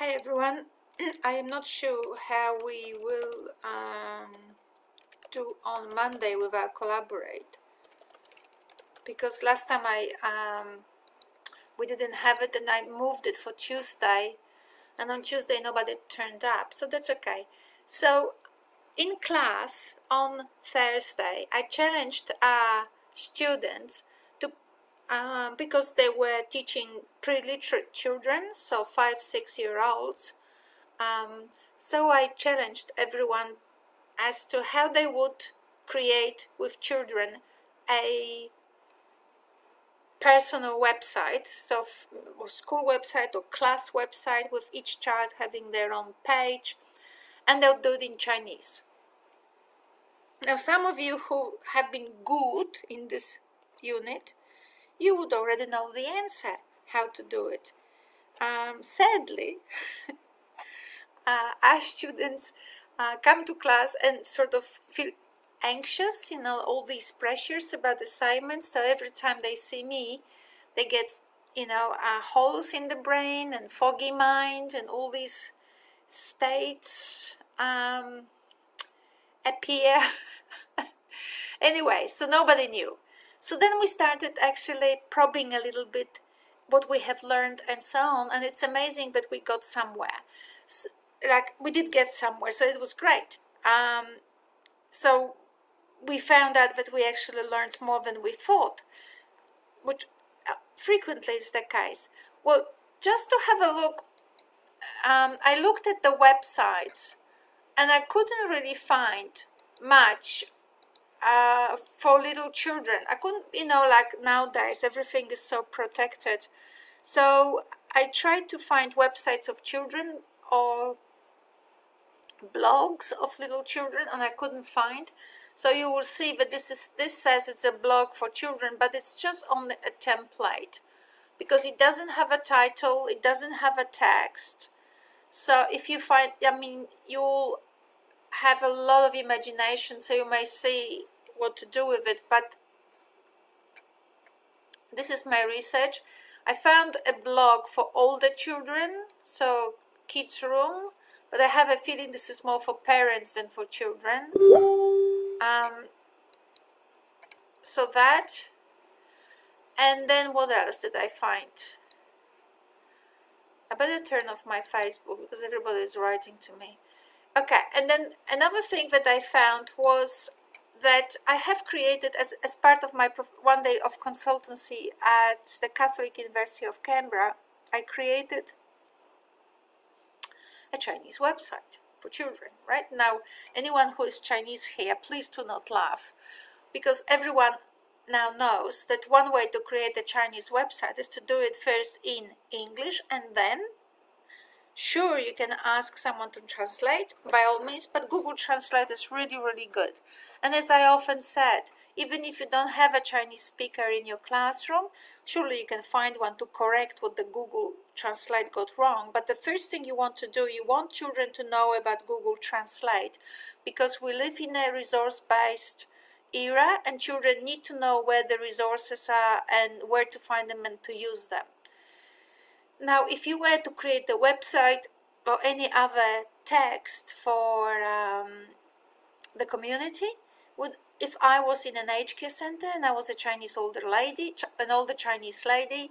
Hi everyone. I am not sure how we will do on Monday with our collaborate, because last time we didn't have it and I moved it for Tuesday, and on Tuesday nobody turned up, so that's okay. So in class on Thursday I challenged students to because they were teaching pre-literate children, so 5-6 year olds. So I challenged everyone as to how they would create with children a personal website, so or school website or class website, with each child having their own page, and they'll do it in Chinese. Now, some of you who have been good in this unit, you would already know the answer, how to do it. Sadly, our students come to class and sort of feel anxious, all these pressures about assignments. So every time they see me, they get, holes in the brain and foggy mind, and all these states appear. Anyway, so nobody knew. So then we started actually probing a little bit what we have learned and so on, and it's amazing that we got somewhere. So, we did get somewhere, so it was great. So we found out that we actually learned more than we thought, which frequently is the case. Well, just to have a look, I looked at the websites and I couldn't really find much for little children. I couldn't, like nowadays everything is so protected. So I tried to find websites of children or blogs of little children, and I couldn't find. So you will see that this says it's a blog for children, but it's just only a template, because it doesn't have a title, it doesn't have a text. So if you find, you'll have a lot of imagination, so you may see what to do with it. But this is my research. I found a blog for older children, so kids room, but I have a feeling this is more for parents than for children. So that, and then what else did I find? I better turn off my Facebook because everybody is writing to me. Okay, and then another thing that I found was that I have created, as part of my one day of consultancy at the Catholic University of Canberra, I created a Chinese website for children. Right now, anyone who is Chinese here, please do not laugh, because everyone now knows that one way to create a Chinese website is to do it first in English, and then sure, you can ask someone to translate, by all means, but Google Translate is really, really good. And as I often said, even if you don't have a Chinese speaker in your classroom, surely you can find one to correct what the Google Translate got wrong. But the first thing you want to do, you want children to know about Google Translate, because we live in a resource-based era, and children need to know where the resources are and where to find them and to use them. Now, if you were to create a website or any other text for the community, if I was in an aged care center and I was a Chinese older lady, an older Chinese lady,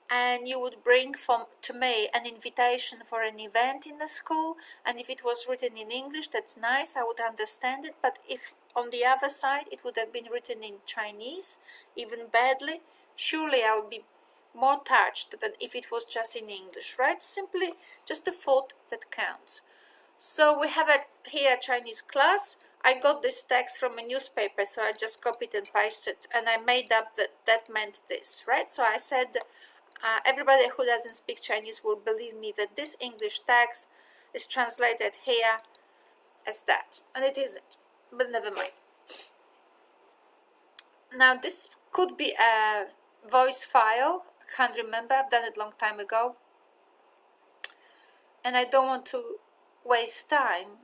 and you would bring to me an invitation for an event in the school, and if it was written in English, that's nice, I would understand it. But if on the other side it would have been written in Chinese, even badly, surely I would be more touched than if it was just in English, right? Simply just the thought that counts. So we have here a Chinese class. I got this text from a newspaper, so I just copied and pasted, and I made up that meant this, right? So I said, everybody who doesn't speak Chinese will believe me that this English text is translated here as that, and it isn't, but never mind. Now this could be a voice file. I can't remember, I've done it a long time ago, and I don't want to waste time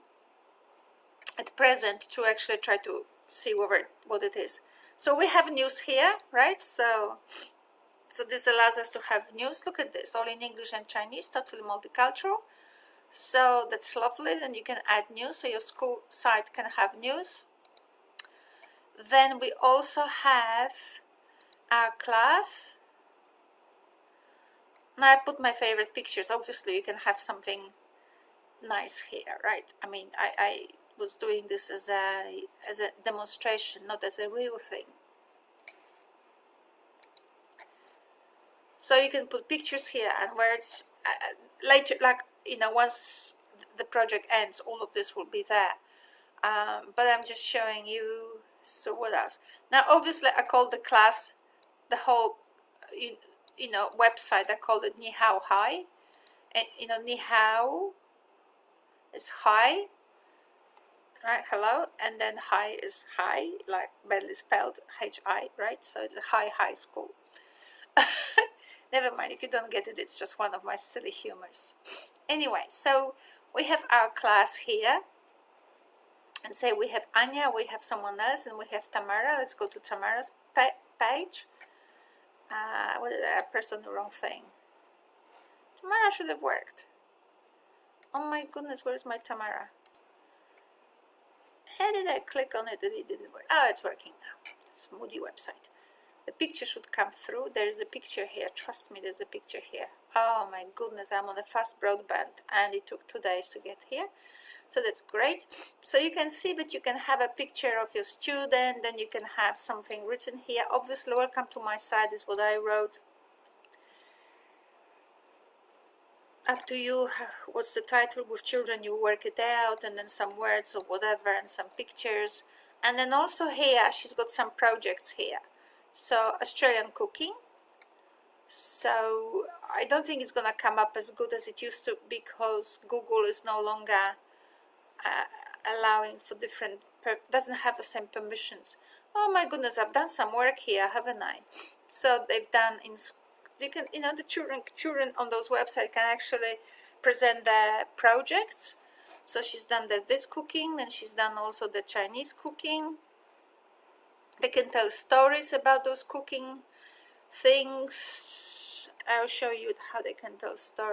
at present to actually try to see what it is. So we have news here, right? So this allows us to have news. Look at this, all in English and Chinese, totally multicultural. So that's lovely. Then you can add news, so your school site can have news. Then we also have our class. Now I put my favorite pictures. Obviously you can have something nice here, right? I mean, I was doing this as a demonstration, not as a real thing. So you can put pictures here and words later, like, you know, once the project ends, all of this will be there. But I'm just showing you. So what else? Now obviously I call the class, the whole you know website, I call it Ni Hao Hi. And you know, Ni Hao is hi, right? Hello. And then hi is hi, like badly spelled, Hi, right? So it's a high school. Never mind, if you don't get it, it's just one of my silly humors. Anyway, so we have our class here, and say we have Anya, we have someone else, and we have Tamara. Let's go to Tamara's page. What did I press on the wrong thing? Tamara should have worked. Oh my goodness, where's my Tamara? How did I click on it and it didn't work? Oh, it's working now. It's Moody website. The picture should come through. There is a picture here. Trust me, there's a picture here. Oh my goodness, I'm on a fast broadband and it took 2 days to get here. So that's great. So you can see that you can have a picture of your student, then you can have something written here. Obviously, welcome to my site is what I wrote. Up to you, what's the title. With children you work it out, and then some words or whatever and some pictures. And then also here she's got some projects here. So Australian cooking. So I don't think it's gonna come up as good as it used to, because Google is no longer allowing for different, doesn't have the same permissions. Oh my goodness, I've done some work here, haven't I? So they've done in, you can, you know, the children on those websites can actually present their projects. So she's done this cooking, and she's done also the Chinese cooking. They can tell stories about those cooking things. I'll show you how they can tell stories.